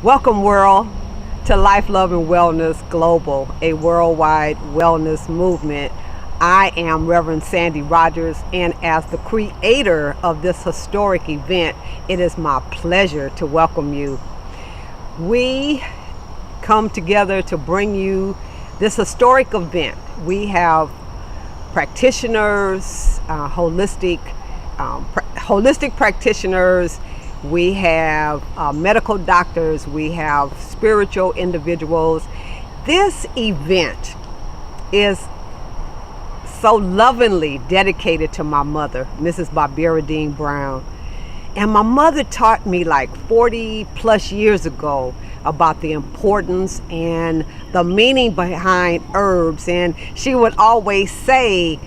Welcome, world, to Life, Love, and Wellness Global, a worldwide wellness movement. I am Reverend Sandy Rogers, and as the creator of this historic event, it is my pleasure to welcome you. We come together to bring you this historic event. We have practitioners, holistic practitioners. We have medical doctors. We have spiritual individuals. This event is so lovingly dedicated to my mother, Mrs. Barbara Dean Brown. And my mother taught me like 40 plus years ago about the importance and the meaning behind herbs. And she would always say,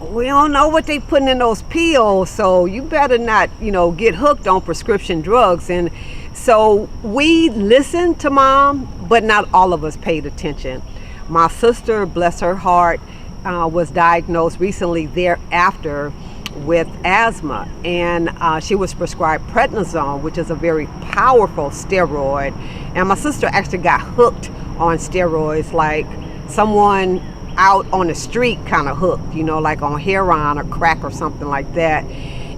we don't know what they putting in those pills, so you better not, get hooked on prescription drugs. And so we listened to Mom, but not all of us paid attention. My sister, bless her heart, was diagnosed recently thereafter with asthma, and she was prescribed prednisone, which is a very powerful steroid. And my sister actually got hooked on steroids, like someone out on the street kind of hooked, like on heroin or crack or something like that.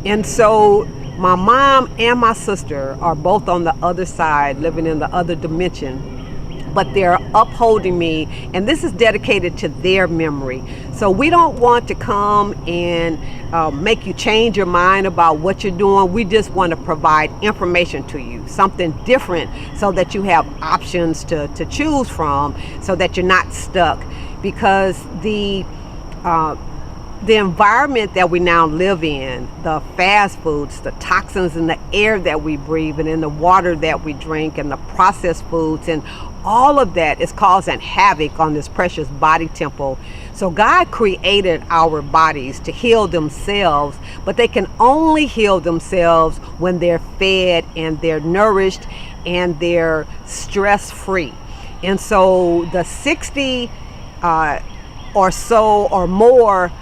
And so my mom and my sister are both on the other side, living in the other dimension, but they're upholding me, and this is dedicated to their memory. So we don't want to come and make you change your mind about what you're doing. We just want to provide information to you, something different, so that you have options to choose from, so that you're not stuck. Because the environment that we now live in, the fast foods, the toxins in the air that we breathe and in the water that we drink, and the processed foods, and all of that is causing havoc on this precious body temple. So God created our bodies to heal themselves, but they can only heal themselves when they're fed and they're nourished and they're stress-free. And so the 60 or so or more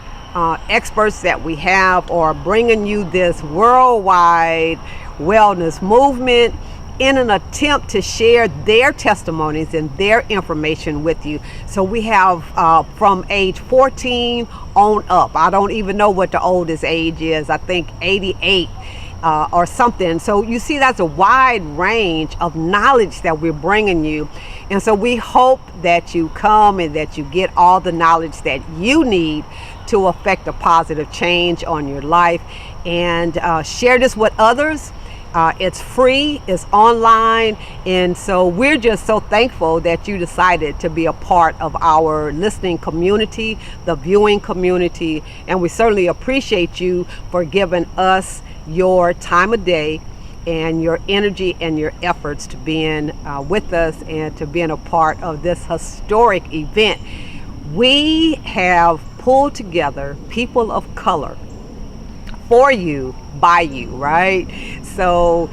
experts that we have are bringing you this worldwide wellness movement in an attempt to share their testimonies and their information with you. So we have from age 14 on up. I don't even know what the oldest age is. I think 88 or something. So you see, that's a wide range of knowledge that we're bringing you. And so we hope that you come and that you get all the knowledge that you need to affect a positive change on your life, and share this with others. It's free, it's online, and so we're just so thankful that you decided to be a part of our listening community, the viewing community, and we certainly appreciate you for giving us your time of day and your energy and your efforts to being with us and to being a part of this historic event. We have pulled together people of color for you, by you, right? So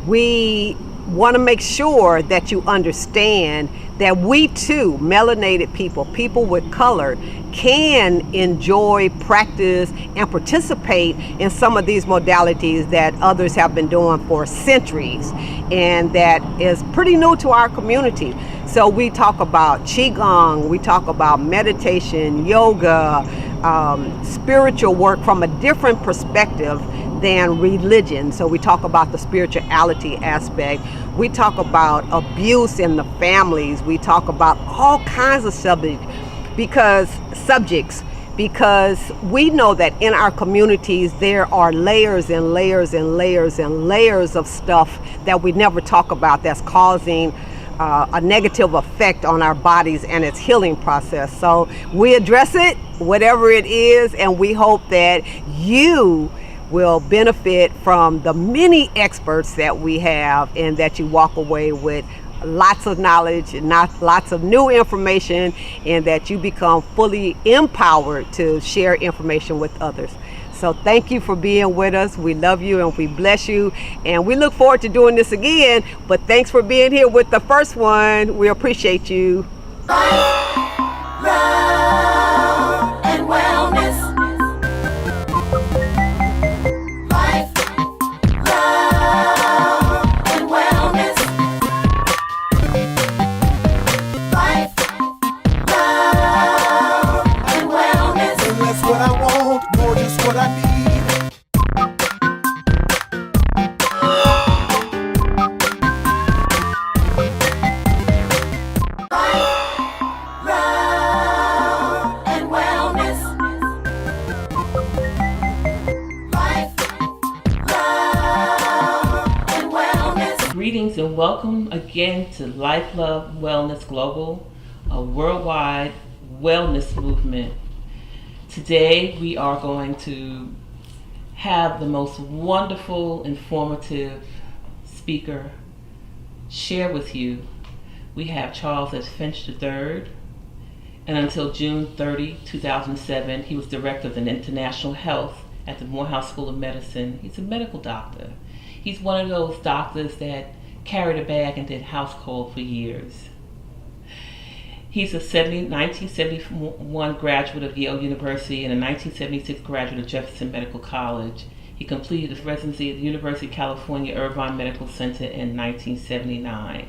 we want to make sure that you understand that we too, melanated people with color, can enjoy, practice, and participate in some of these modalities that others have been doing for centuries, and that is pretty new to our community. So we talk about Qigong, we talk about meditation, yoga, spiritual work from a different perspective than religion. So we talk about the spirituality aspect. We talk about abuse in the families. We talk about all kinds of subjects because we know that in our communities there are layers and layers and layers and layers of stuff that we never talk about that's causing a negative effect on our bodies and its healing process. So we address it, whatever it is, and we hope that you will benefit from the many experts that we have, and that you walk away with lots of knowledge and lots of new information, and that you become fully empowered to share information with others. So thank you for being with us. We love you and we bless you, and we look forward to doing this again. But thanks for being here with the first one. We appreciate you. Life, love, and wellness. Life, love, and wellness. Greetings and welcome again to Life, Love, Wellness Global, a worldwide wellness movement. Today we are going to have the most wonderful, informative speaker share with you. We have Charles S. Finch III, and until June 30, 2007, he was Director of International Health at the Morehouse School of Medicine. He's a medical doctor. He's one of those doctors that carried a bag and did house call for years. He's a 1971 graduate of Yale University and a 1976 graduate of Jefferson Medical College. He completed his residency at the University of California Irvine Medical Center in 1979.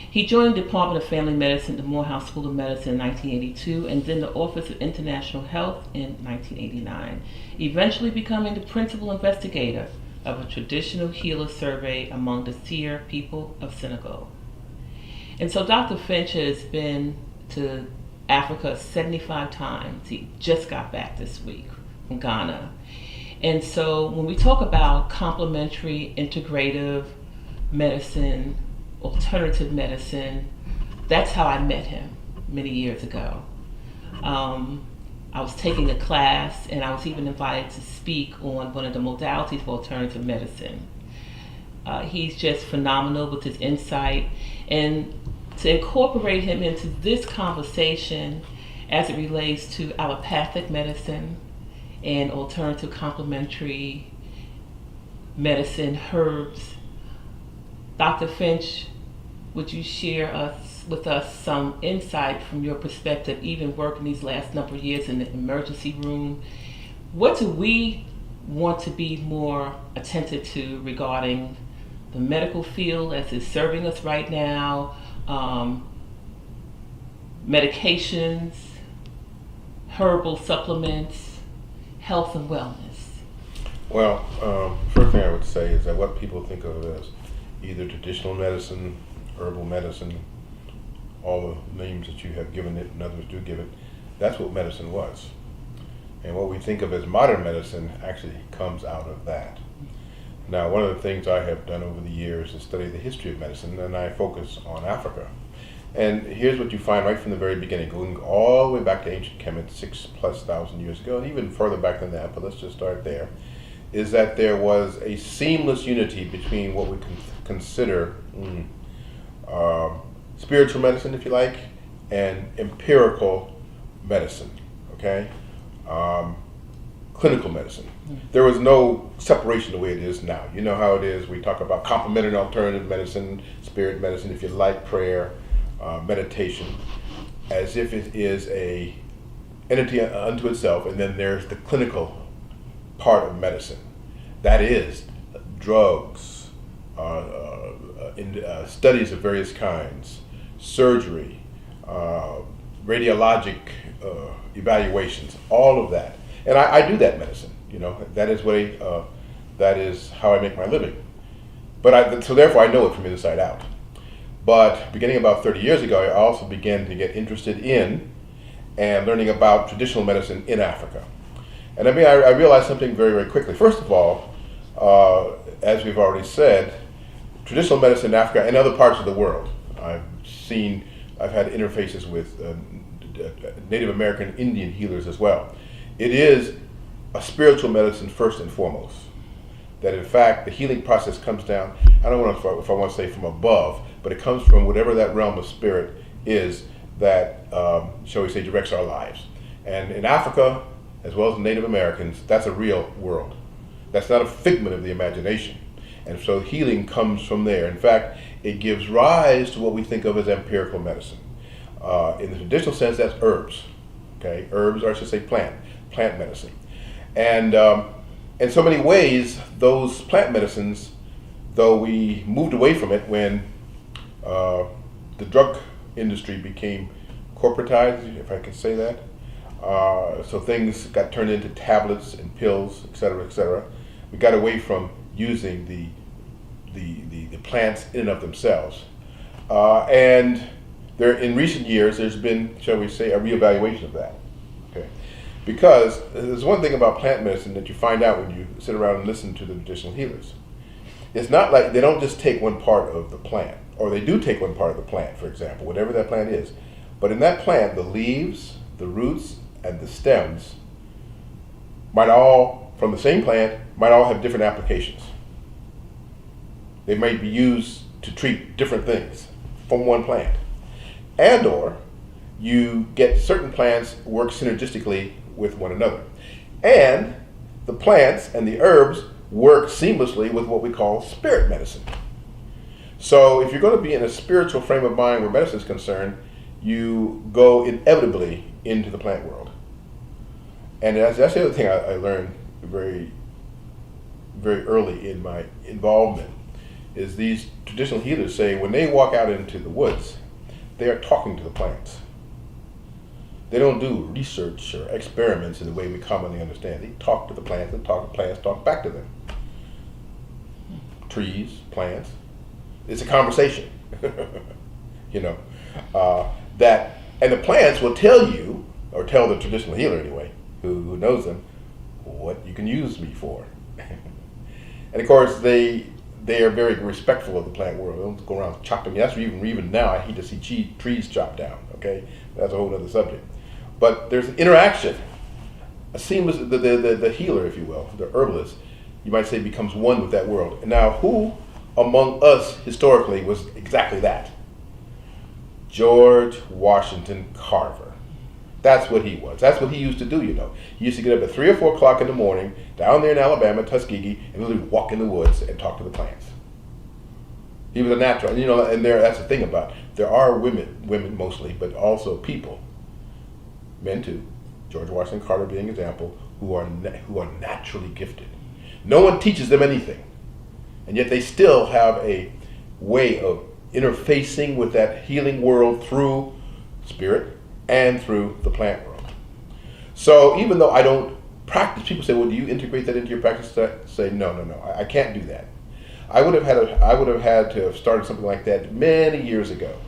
He joined the Department of Family Medicine at the Morehouse School of Medicine in 1982 and then the Office of International Health in 1989, eventually becoming the principal investigator of a traditional healer survey among the Seer people of Senegal. And so Dr. Finch has been to Africa 75 times. He just got back this week from Ghana. And so when we talk about complementary, integrative medicine, alternative medicine, that's how I met him many years ago. I was taking a class and I was even invited to speak on one of the modalities for alternative medicine. He's just phenomenal with his insight, and to incorporate him into this conversation as it relates to allopathic medicine and alternative complementary medicine, herbs. Dr. Finch, would you share with us some insight from your perspective, even working these last number of years in the emergency room? What do we want to be more attentive to regarding the medical field as it's serving us right now, medications, herbal supplements, health and wellness? Well, first thing I would say is that what people think of as either traditional medicine, herbal medicine, all the names that you have given it and others do give it, that's what medicine was. And what we think of as modern medicine actually comes out of that. Now, one of the things I have done over the years is study the history of medicine, and I focus on Africa. And here's what you find right from the very beginning, going all the way back to ancient Kemet, 6,000+ years ago, and even further back than that, but let's just start there, is that there was a seamless unity between what we consider spiritual medicine, if you like, and empirical medicine, okay? Clinical medicine. There was no separation the way it is now. You know how it is. We talk about complementary and alternative medicine, spirit medicine, if you like, prayer, meditation, as if it is a entity unto itself, and then there's the clinical part of medicine. That is drugs, studies of various kinds, surgery, radiologic evaluations, all of that. And I do that medicine, you know, that is how I make my living. So therefore I know it from inside out. But beginning about 30 years ago, I also began to get interested in and learning about traditional medicine in Africa. And I realized something very, very quickly. First of all, as we've already said, traditional medicine in Africa and other parts of the world, I've had interfaces with Native American Indian healers as well. It is a spiritual medicine first and foremost. That in fact, the healing process comes down, I don't know if I want to say from above, but it comes from whatever that realm of spirit is that, shall we say, directs our lives. And in Africa, as well as Native Americans, that's a real world. That's not a figment of the imagination. And so healing comes from there. In fact, it gives rise to what we think of as empirical medicine. In the traditional sense, that's herbs. Okay, herbs, or I should say plant medicine. And in so many ways, those plant medicines, though we moved away from it when the drug industry became corporatized, if I can say that, so things got turned into tablets and pills, et cetera, we got away from using the plants in and of themselves. And there, in recent years, there's been, shall we say, a reevaluation of that. Okay, because there's one thing about plant medicine that you find out when you sit around and listen to the traditional healers, it's not like they don't just take one part of the plant, or they do take one part of the plant, for example, whatever that plant is. But in that plant, the leaves, the roots, and the stems might all, from the same plant, might all have different applications. They might be used to treat different things from one plant. And or you get certain plants work synergistically with one another. And the plants and the herbs work seamlessly with what we call spirit medicine. So if you're going to be in a spiritual frame of mind where medicine is concerned, you go inevitably into the plant world. And that's the other thing I learned very, very early in my involvement, is these traditional healers say when they walk out into the woods, they are talking to the plants. They don't do research or experiments in the way we commonly understand. They talk to the plants, and talk to plants, talk back to them. Trees, plants. It's a conversation. you know, that, and the plants will tell you, or tell the traditional healer anyway, who knows them, what you can use me for. And of course, they are very respectful of the plant world. They don't go around chopping. That's even now, I hate to see trees chopped down. Okay, that's a whole other subject. But there's an interaction, a seamless. The healer, if you will, the herbalist, you might say, becomes one with that world. And now, who among us historically was exactly that? George Washington Carver. That's what he was. That's what he used to do, you know. He used to get up at 3 or 4 o'clock in the morning, down there in Alabama, Tuskegee, and literally walk in the woods and talk to the plants. He was a natural, you know, and that's the thing about it. There are women mostly, but also people, men too, George Washington Carver being an example, who are naturally gifted. No one teaches them anything, and yet they still have a way of interfacing with that healing world through spirit and through the plant world. So even though I don't practice, people say, well, do you integrate that into your practice? I say, no, I can't do that. I would have had to have started something like that many years ago.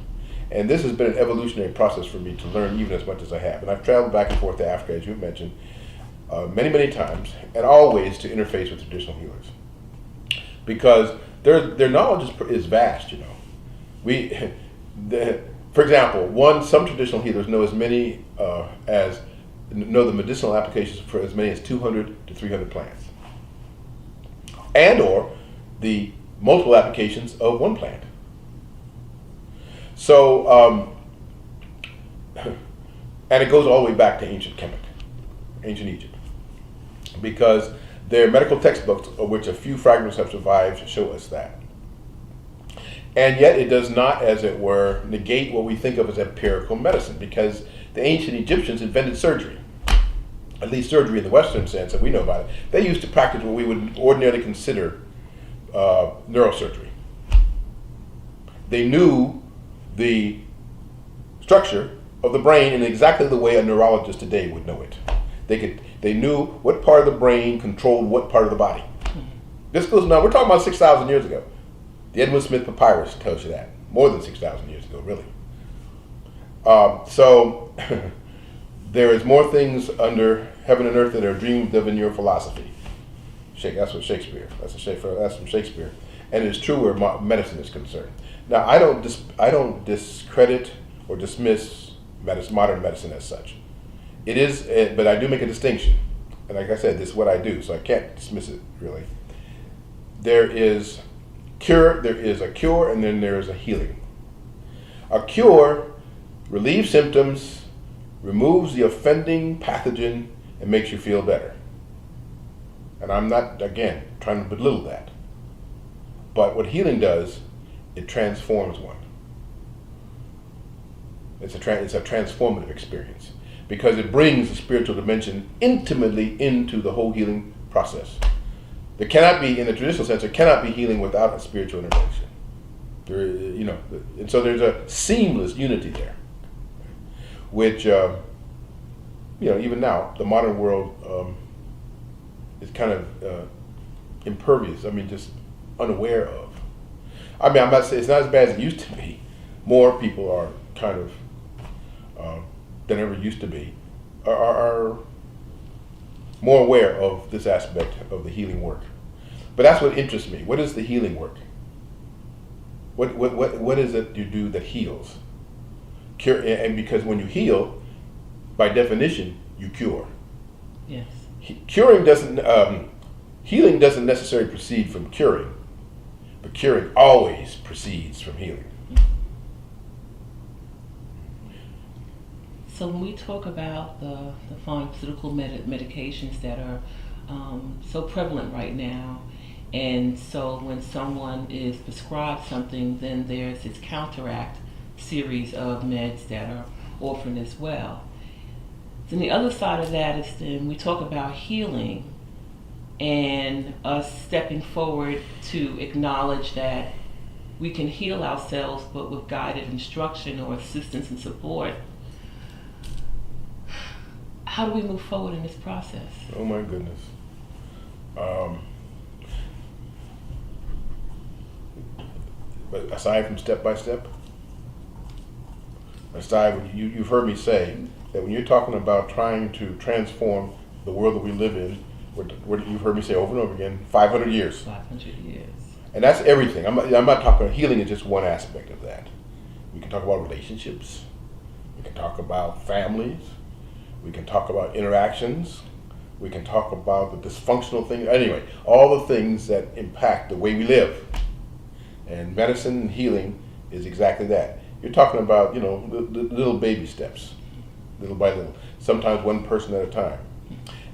And this has been an evolutionary process for me to learn even as much as I have. And I've traveled back and forth to Africa, as you mentioned, many times, and always to interface with traditional healers. Because their knowledge is vast, you know. For example, some traditional healers know know the medicinal applications for as many as 200 to 300 plants, and or the multiple applications of one plant. So, and it goes all the way back to ancient Egypt, because their medical textbooks, of which a few fragments have survived, show us that. And yet it does not, as it were, negate what we think of as empirical medicine, because the ancient Egyptians invented surgery, at least surgery in the Western sense that we know about it. They used to practice what we would ordinarily consider neurosurgery. They knew the structure of the brain in exactly the way a neurologist today would know it. They knew what part of the brain controlled what part of the body. This goes now, we're talking about 6,000 years ago. The Edmund Smith Papyrus tells you that. More than 6,000 years ago, really. So there is more things under heaven and earth that are dreamed of in your philosophy. That's what Shakespeare. That's from Shakespeare, and it's true where medicine is concerned. Now, I don't discredit or dismiss modern medicine as such. It is, but I do make a distinction, and like I said, this is what I do, so I can't dismiss it really. There is a cure, and then there is a healing. A cure relieves symptoms, removes the offending pathogen, and makes you feel better. And I'm not, again, trying to belittle that. But what healing does, it transforms one. It's a transformative experience, because it brings the spiritual dimension intimately into the whole healing process. There cannot be, in the traditional sense, there cannot be healing without a spiritual intervention. And so there's a seamless unity there, which, even now, the modern world is kind of impervious. I mean, just unaware of. I mean, I'm not saying it's not as bad as it used to be. More people are kind of than ever used to be are more aware of this aspect of the healing work. But that's what interests me. What is the healing work? What is it you do that heals? Cure, and because when you heal, by definition, you cure. Yes. Healing doesn't necessarily proceed from curing, but curing always proceeds from healing. So when we talk about the pharmaceutical medications that are so prevalent right now, and so when someone is prescribed something, then there's this counteract series of meds that are orphaned as well. Then the other side of that is then we talk about healing and us stepping forward to acknowledge that we can heal ourselves, but with guided instruction or assistance and support. How do we move forward in this process? Oh my goodness. But aside from step by step, you've heard me say that when you're talking about trying to transform the world that we live in, what you've heard me say over and over again, 500 years. 500 years. And that's everything. I'm not talking, healing is just one aspect of that. We can talk about relationships. We can talk about families. We can talk about interactions. We can talk about the dysfunctional things. Anyway, all the things that impact the way we live. And medicine and healing is exactly that. You're talking about, little baby steps, little by little, sometimes one person at a time.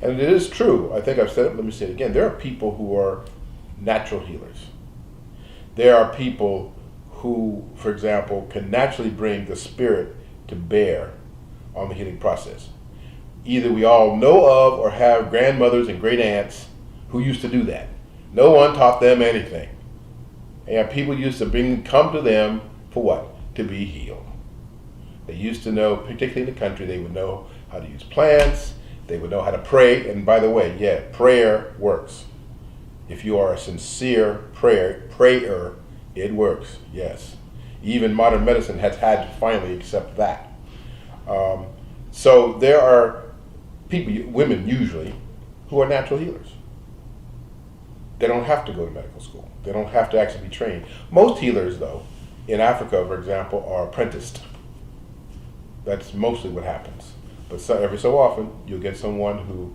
And it is true, I think I've said it, let me say it again, there are people who are natural healers. There are people who, for example, can naturally bring the spirit to bear on the healing process. Either we all know of or have grandmothers and great aunts who used to do that. No one taught them anything. And people used to come to them for what? To be healed. They used to know, particularly in the country, they would know how to use plants, they would know how to pray, and by the way, prayer works. If you are a sincere prayer, it works, yes. Even modern medicine has had to finally accept that. So there are people, women usually, who are natural healers. They don't have to go to medical school. They don't have to actually be trained. Most healers, though, in Africa, for example, are apprenticed. That's mostly what happens. But every so often, you'll get someone who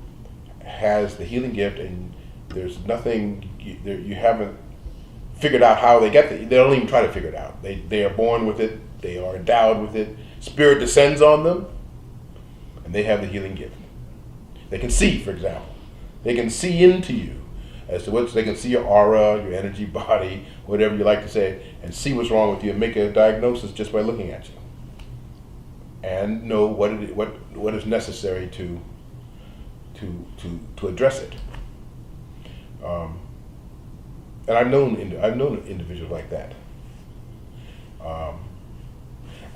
has the healing gift, and there's nothing, you haven't figured out how they get it. They don't even try to figure it out. They are born with it. They are endowed with it. Spirit descends on them, and they have the healing gift. They can see, for example. They can see into you. As to they can see your aura, your energy, body, whatever you like to say, and see what's wrong with you and make a diagnosis just by looking at you, and know what is necessary to address it. And I've known individuals like that.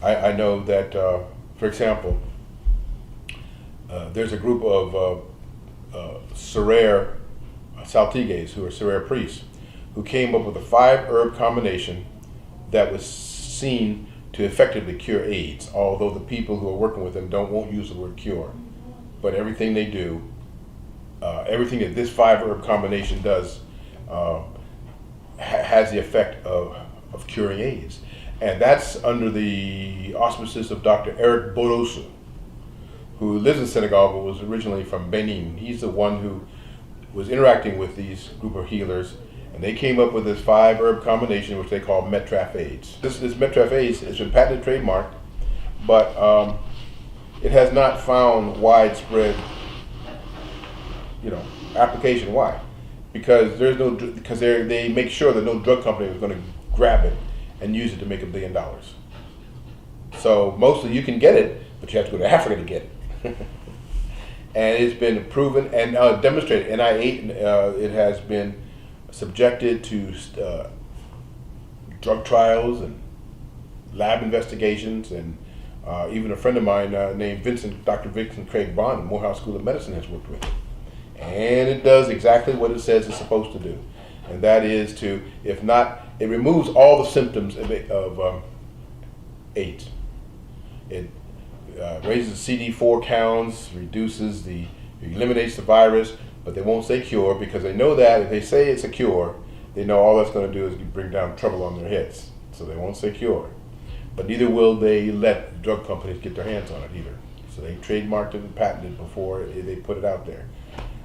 I know that, for example, there's a group of Serere Saltigues, who are Serere priests, who came up with a 5-herb combination that was seen to effectively cure AIDS, although the people who are working with them won't use the word cure. But everything they do, everything that this 5-herb combination does has the effect of curing AIDS. And that's under the auspices of Dr. Eric Bodosu, who lives in Senegal but was originally from Benin. He's the one who was interacting with these group of healers, and they came up with this 5-herb combination, which they call Metraf-AIDS. This Metraf-AIDS has been patented, trademarked, but it has not found widespread, application. Why? Because they make sure that no drug company is going to grab it and use it to make $1 billion. So mostly you can get it, but you have to go to Africa to get it. And it's been proven and demonstrated. It has been subjected to drug trials and lab investigations, and even a friend of mine named Dr. Vincent Craig Bond, in Morehouse School of Medicine, has worked with it. And it does exactly what it says it's supposed to do. And that is to, if not, it removes all the symptoms of AIDS. It raises CD4 counts, eliminates the virus, But they won't say cure because they know that if they say it's a cure, they know all that's going to do is bring down trouble on their heads. So they won't say cure. But neither will they let drug companies get their hands on it either. So they trademarked it and patented it before they put it out there.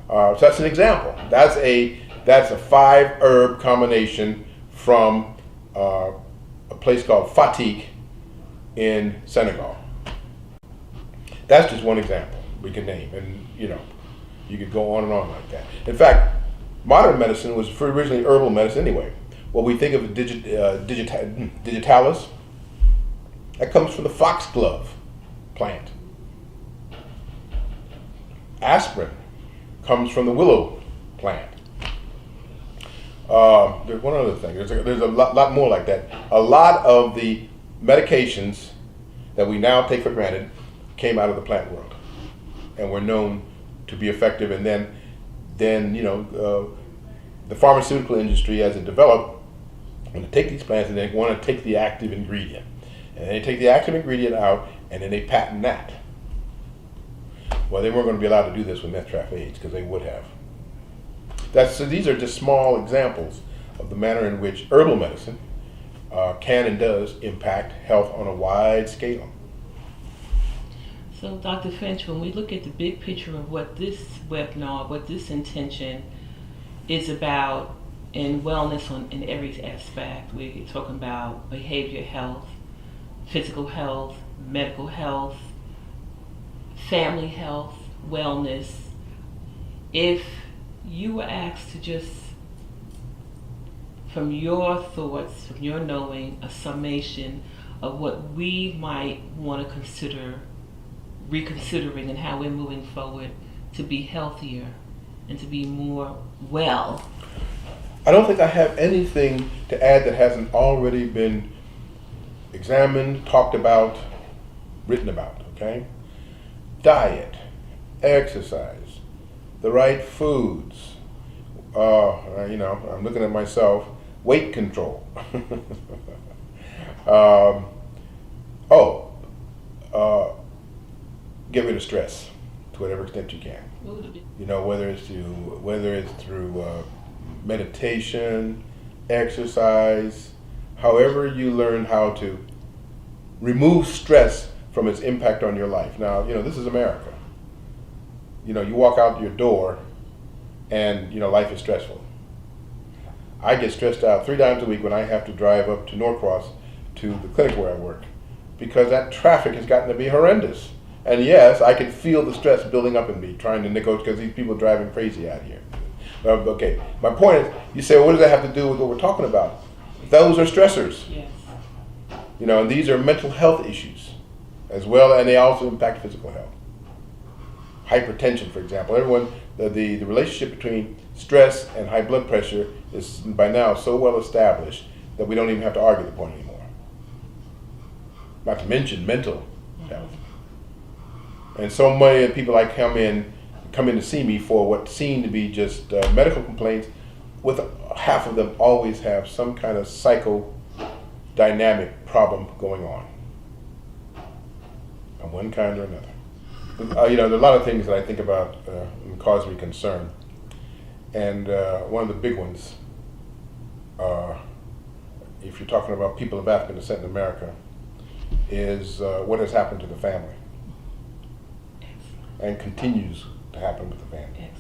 So that's an example. That's a 5-herb combination from a place called Fatigue in Senegal. That's just one example we can name, and you could go on and on like that. In fact, modern medicine was originally herbal medicine anyway. What we think of digitalis, that comes from the foxglove plant. Aspirin comes from the willow plant. There's one other thing. There's a lot more like that. A lot of the medications that we now take for granted came out of the plant world and were known to be effective. And then the pharmaceutical industry, as it developed, want to take these plants and they want to take the active ingredient. And they take the active ingredient out and then they patent that. Well, they weren't going to be allowed to do this with meth traffic AIDS because they would have. So these are just small examples of the manner in which herbal medicine can and does impact health on a wide scale. So, Dr. Finch, when we look at the big picture of what this webinar, what this intention is about in wellness in every aspect, we're talking about behavioral health, physical health, medical health, family health, wellness. If you were asked to just, from your thoughts, from your knowing, a summation of what we might want to consider reconsidering and how we're moving forward to be healthier and to be more well. I don't think I have anything to add that hasn't already been examined, talked about, written about, okay? Diet, exercise, the right foods, I'm looking at myself, weight control. Get rid of stress to whatever extent you can. Whether it's through meditation, exercise, however you learn how to remove stress from its impact on your life. Now, this is America. You walk out your door and, life is stressful. I get stressed out 3 times a week when I have to drive up to Norcross to the clinic where I work because that traffic has gotten to be horrendous. And yes, I can feel the stress building up in me trying to negotiate because these people are driving crazy out here. Okay, my point is, you say, well, what does that have to do with what we're talking about? Those are stressors. Yes. And these are mental health issues as well, and they also impact physical health. Hypertension, for example. The relationship between stress and high blood pressure is by now so well established that we don't even have to argue the point anymore. Not to mention mental health. And so many people come in to see me for what seem to be just medical complaints, with half of them always have some kind of psychodynamic problem going on of one kind or another. There are a lot of things that I think about and cause me concern. And one of the big ones, if you're talking about people of African descent in America, is what has happened to the family. And continues to happen with the family. Excellent.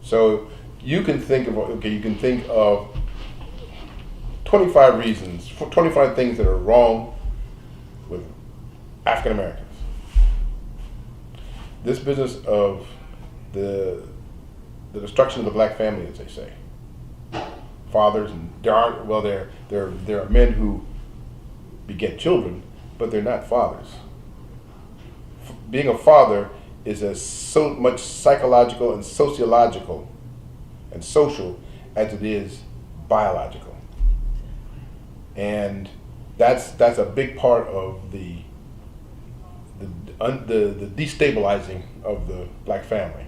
So you can think of 25 reasons, 25 things that are wrong with African Americans. This business of the destruction of the black family, as they say. Fathers, and there are men who beget children, but they're not fathers. Being a father is as so much psychological and sociological and social as it is biological. And that's a big part of the destabilizing of the black family.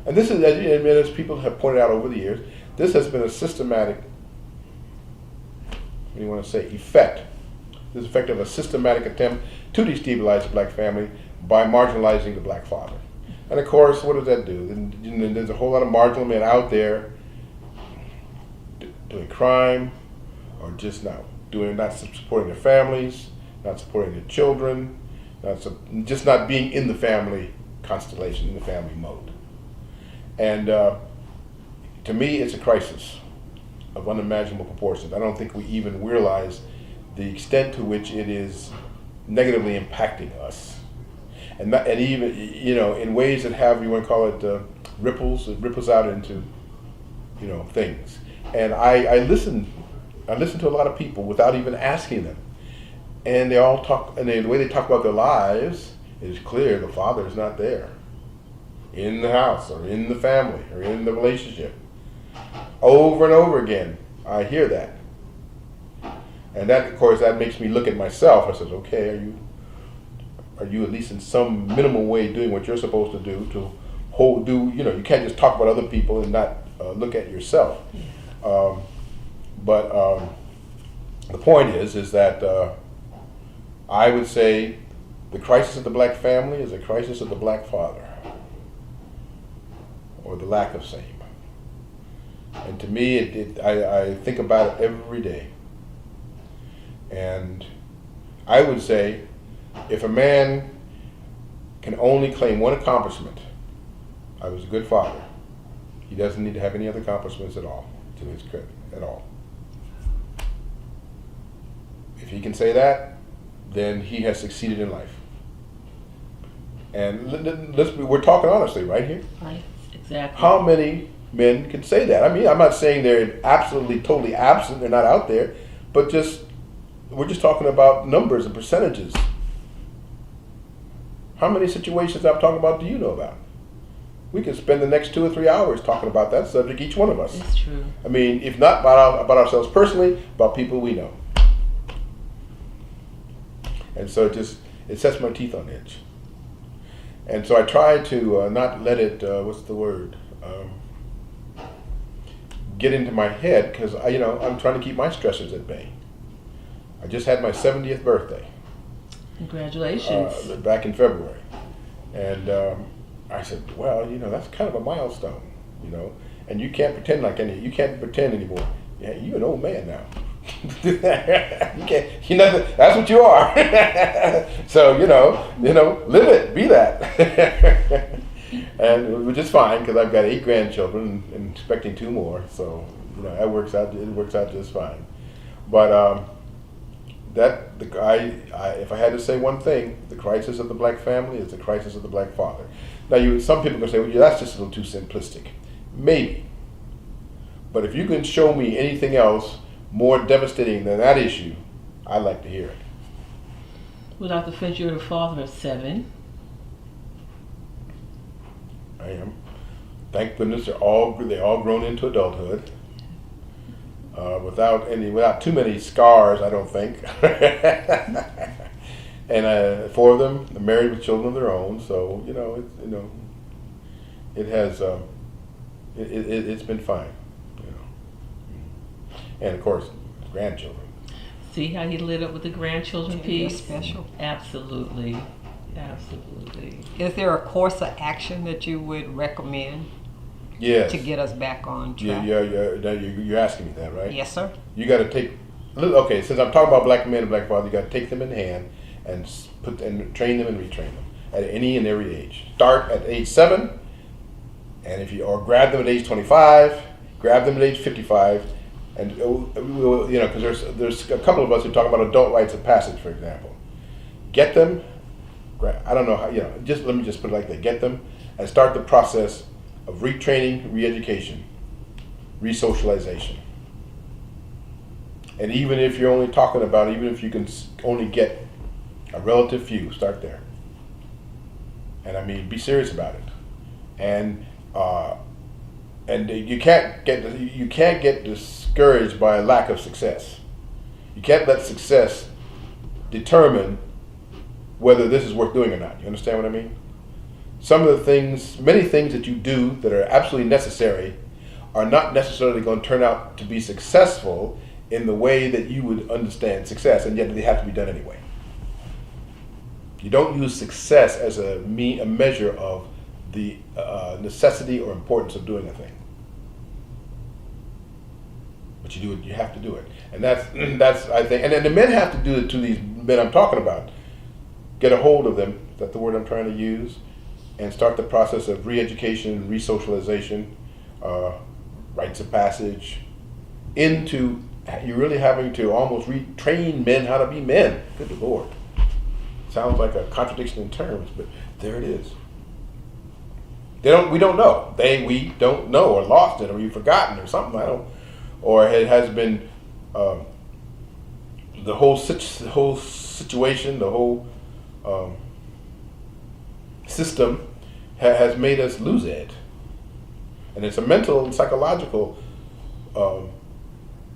And this is, as people have pointed out over the years, this has been a systematic, effect. This effect of a systematic attempt to destabilize the black family by marginalizing the black father. And of course, what does that do? Then there's a whole lot of marginal men out there doing crime, or just not supporting their families, not supporting their children, just not being in the family constellation, in the family mode. And to me, it's a crisis of unimaginable proportions. I don't think we even realize the extent to which it is negatively impacting us, and even in ways that have, you want to call it ripples. It ripples out into things. And I listen to a lot of people without even asking them, and they all talk, and the way they talk about their lives is clear. The father is not there in the house or in the family or in the relationship. Over and over again, I hear that. And that, of course, that makes me look at myself. I says, okay, are you at least in some minimal way doing what you're supposed to do you can't just talk about other people and not look at yourself. But the point is that I would say the crisis of the black family is a crisis of the black father, or the lack of same. And to me, I think about it every day. And I would say, if a man can only claim one accomplishment, I was a good father, he doesn't need to have any other accomplishments at all, to his credit, at all. If he can say that, then he has succeeded in life. And we're talking honestly right here. Right, exactly. How many men can say that? I mean, I'm not saying they're absolutely, totally absent, they're not out there, but we're just talking about numbers and percentages. How many situations I'm talking about do you know about? We could spend the next 2 or 3 hours talking about that subject, each one of us. It's true. I mean, if not about ourselves personally, about people we know. And so it sets my teeth on edge. And so I try to not let it, get into my head, because I'm trying to keep my stressors at bay. I just had my 70th birthday. Congratulations. Back in February. And I said, well, that's kind of a milestone, and you can't pretend anymore. Yeah, you're an old man now. You can't, that's what you are. So, live it, be that. And which is fine, because I've got 8 grandchildren and expecting 2 more. So, it works out just fine. But if I had to say one thing, the crisis of the black family is the crisis of the black father. Now, some people can say, well, that's just a little too simplistic. Maybe. But if you can show me anything else more devastating than that issue, I'd like to hear it. Well, Dr. Finch, you're a father of 7. I am. Thank goodness they're all grown into adulthood. Without too many scars, I don't think. And 4 of them are married with children of their own. So it has it's been fine. And of course, grandchildren. See how he lit up with the grandchildren piece? Special. Absolutely. Is there a course of action that you would recommend? Yes. To get us back on track? You're asking me that, right? Yes, sir. You got to take. Okay, since I'm talking about black men and black fathers, you got to take them in hand and train them and retrain them at any and every age. Start at age 7, and or grab them at age 25, grab them at age 55, and because there's a couple of us who talk about adult rites of passage, for example. Get them. I don't know how. Let me just put it like that. Get them and start the process of retraining, re-education, re-socialization. And even if you're only talking about, even if you can only get a relative few, start there. And I mean, be serious about it. And you can't get discouraged by a lack of success. You can't let success determine whether this is worth doing or not. You understand what I mean? Many things that you do that are absolutely necessary are not necessarily going to turn out to be successful in the way that you would understand success, and yet they have to be done anyway. You don't use success as a measure of the necessity or importance of doing a thing. But you do it. You have to do it, and that's I think. And then the men have to do it to these men I'm talking about. Get a hold of them. Is that the word I'm trying to use? And start the process of re-education, re-socialization, rites of passage, into you're really having to almost retrain men how to be men. Good Lord. Sounds like a contradiction in terms, but there it is. We don't know. We don't know, or lost it, or we've forgotten, or something. Or it has been the whole situation, the whole system has made us lose it, and it's a mental and psychological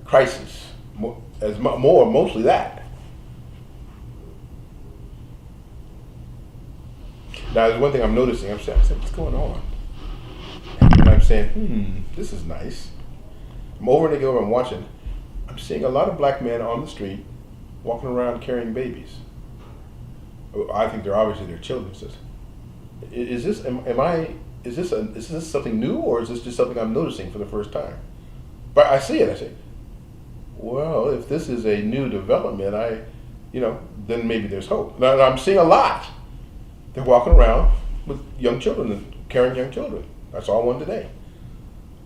crisis, mostly that. Now, there's one thing I'm noticing. I'm saying, what's going on? And I'm saying, this is nice. I'm over and over. I'm watching. I'm seeing a lot of black men on the street walking around carrying babies. I think they're obviously their children. Is this something new, or is this just something I'm noticing for the first time? But I see it. I say, well, if this is a new development, then maybe there's hope. Now I'm seeing a lot. They're walking around with young children and carrying young children. I saw one today.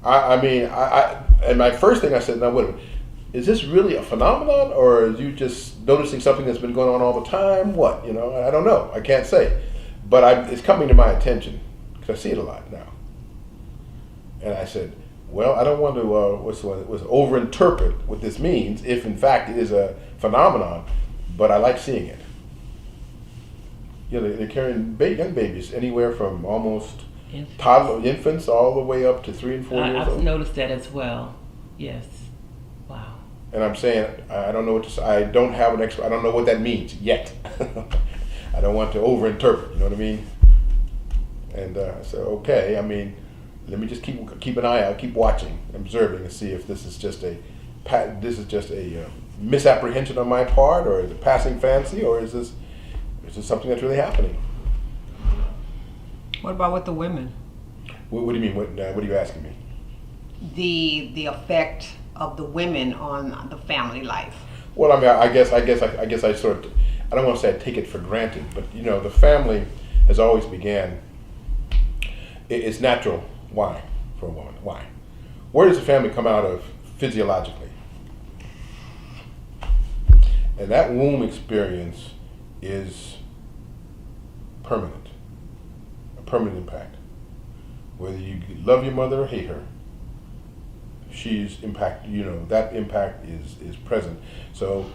And my first thing I said, now wait a minute, is this really a phenomenon, or are you just noticing something that's been going on all the time? What, I don't know. I can't say. But it's coming to my attention, because I see it a lot now. And I said, well, I don't want to overinterpret what this means, if in fact it is a phenomenon, but I like seeing it. They're carrying young babies, anywhere from almost infants all the way up to 3 and 4 years old. I've noticed that as well. Yes. Wow. And I'm saying, I don't know what to say. I don't have an expert. I don't know what that means yet. I don't want to overinterpret. You know what I mean? And I said, okay. Let me just keep an eye out, keep watching, observing, and see if this is just a misapprehension on my part, or is it passing fancy, or is this something that's really happening? What about with the women? What do you mean? What are you asking me? The effect of the women on the family life. Well, I guess I sort of, I don't want to say I take it for granted, but the family has always began. It's natural. Why for a woman? Why? Where does the family come out of physiologically? And that womb experience is permanent, a permanent impact. Whether you love your mother or hate her, she's impacted. That impact is present. So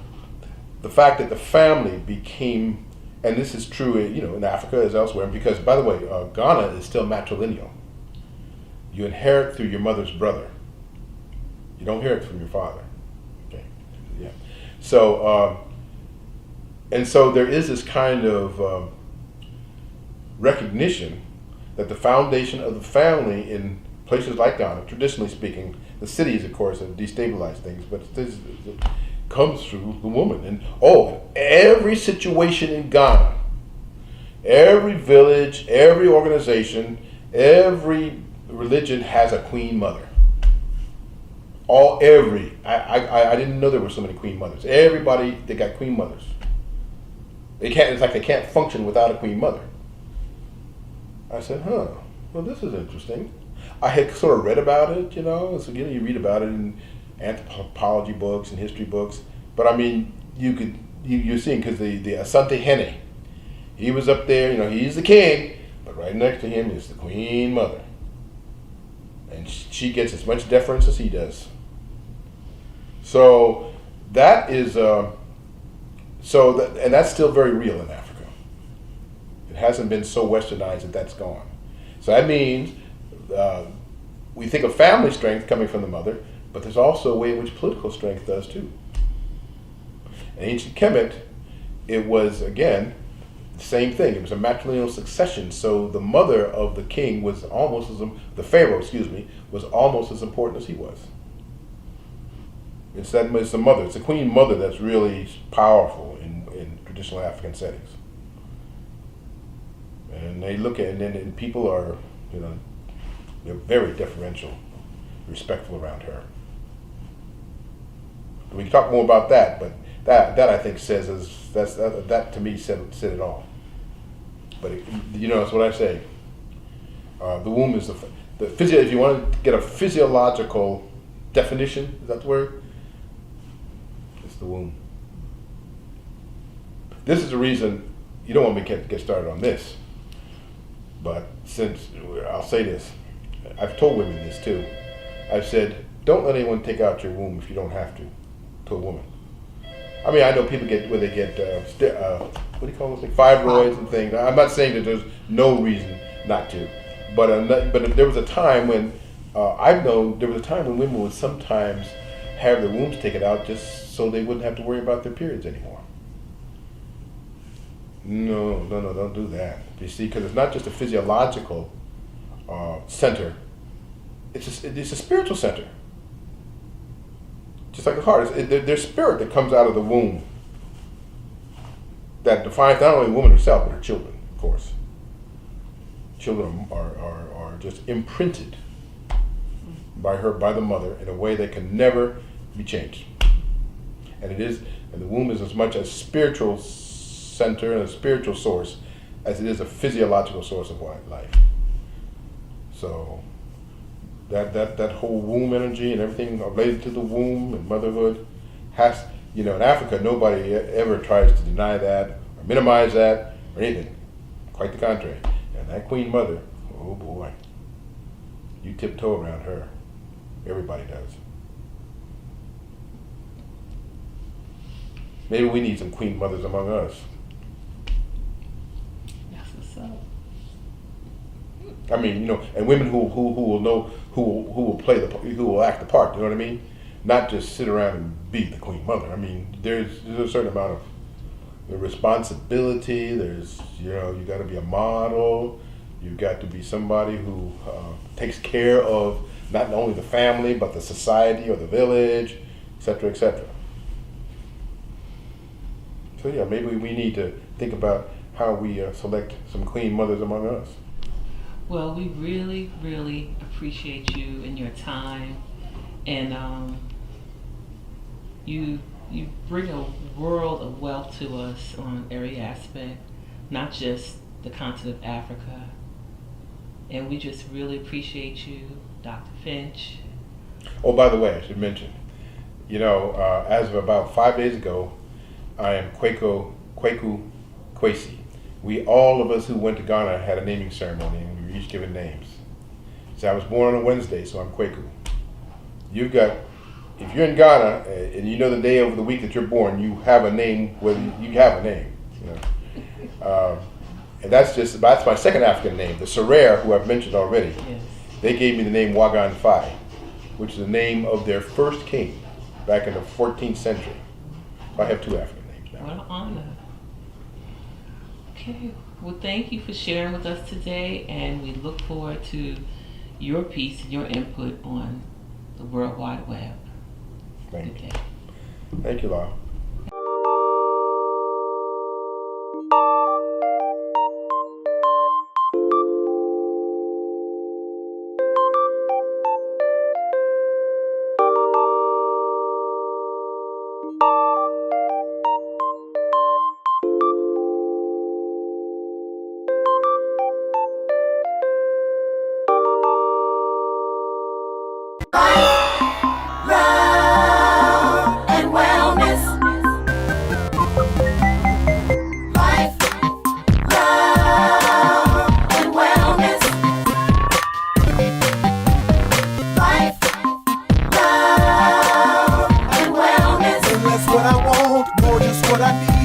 the fact that the family became, and this is true, in Africa as elsewhere. Because, by the way, Ghana is still matrilineal. You inherit through your mother's brother. You don't inherit from your father. Okay, yeah. So, and so there is this kind of recognition that the foundation of the family in places like Ghana, traditionally speaking, the cities, of course, have destabilized things, but it comes through the woman. And every situation in Ghana, every village, every organization, every religion has a queen mother. I didn't know there were so many queen mothers. Everybody, they got queen mothers. It's like they can't function without a queen mother. I said, well, this is interesting. I had sort of read about it, so you read about it in anthropology books and history books. But you're seeing, because the Asante Hene, he was up there, he's the king, but right next to him is the queen mother. And she gets as much deference as he does. So that is, and that's still very real in Africa. It hasn't been so westernized that that's gone. So that means we think of family strength coming from the mother, but there's also a way in which political strength does too. In ancient Kemet, it was, again, the same thing. It was a matrilineal succession. So the mother of the king was the pharaoh, was almost as important as he was. It's the mother. It's the queen mother that's really powerful in traditional African settings. And they look at it, and people are You know, they're very deferential, respectful around her. We can talk more about that, but that I think says that to me said it all. But it's what I say. The womb is the physio. If you want to get a physiological definition, is that the word? It's the womb. This is the reason you don't want me to get started on this. But since I'll say this, I've told women this too. I've said, don't let anyone take out your womb if you don't have to a woman. I mean, I know people get what do you call those things? Fibroids and things. I'm not saying that there's no reason not to, but there was a time when I've known there was a time when women would sometimes have their wombs taken out just so they wouldn't have to worry about their periods anymore. No, don't do that. You see, because it's not just a physiological center; it's a spiritual center. Just like the heart, there's spirit that comes out of the womb that defines not only the woman herself but her children, of course. Children are just imprinted by the mother in a way that can never be changed. And the womb is as much a spiritual center and a spiritual source as it is a physiological source of life. So that whole womb energy and everything related to the womb and motherhood in Africa, nobody ever tries to deny that or minimize that or anything. Quite the contrary. And that queen mother, oh boy, you tiptoe around her. Everybody does. Maybe we need some queen mothers among us. That's what's up. I mean, and women who will know who will act the part. You know what I mean? Not just sit around and be the queen mother. I mean, there's a certain amount of the responsibility. There's you got to be a model. You've got to be somebody who takes care of not only the family but the society or the village, etc., etc. So yeah, maybe we need to think about how we select some queen mothers among us. Well, we really, really appreciate you and your time, and you bring a world of wealth to us on every aspect, not just the continent of Africa. And we just really appreciate you, Dr. Finch. Oh, by the way, I should mention, as of about 5 days ago, I am Kwaku Kwesi. All of us who went to Ghana had a naming ceremony, and we were each given names. So I was born on a Wednesday, so I'm Kwaku. If you're in Ghana and you know the day of the week that you're born, you have a name. Whether you have a name, and that's my second African name. The Serer, who I've mentioned already, Yes. They gave me the name Wagan Fai, which is the name of their first king back in the 14th century. So I have two African names now. What an honor. Okay. Well, thank you for sharing with us today, and we look forward to your piece and your input on the World Wide Web. Thank you. Good day. Thank you, Laura. Love and wellness. Life, love and wellness. Life, love and wellness. And that's what I want, more just what I need.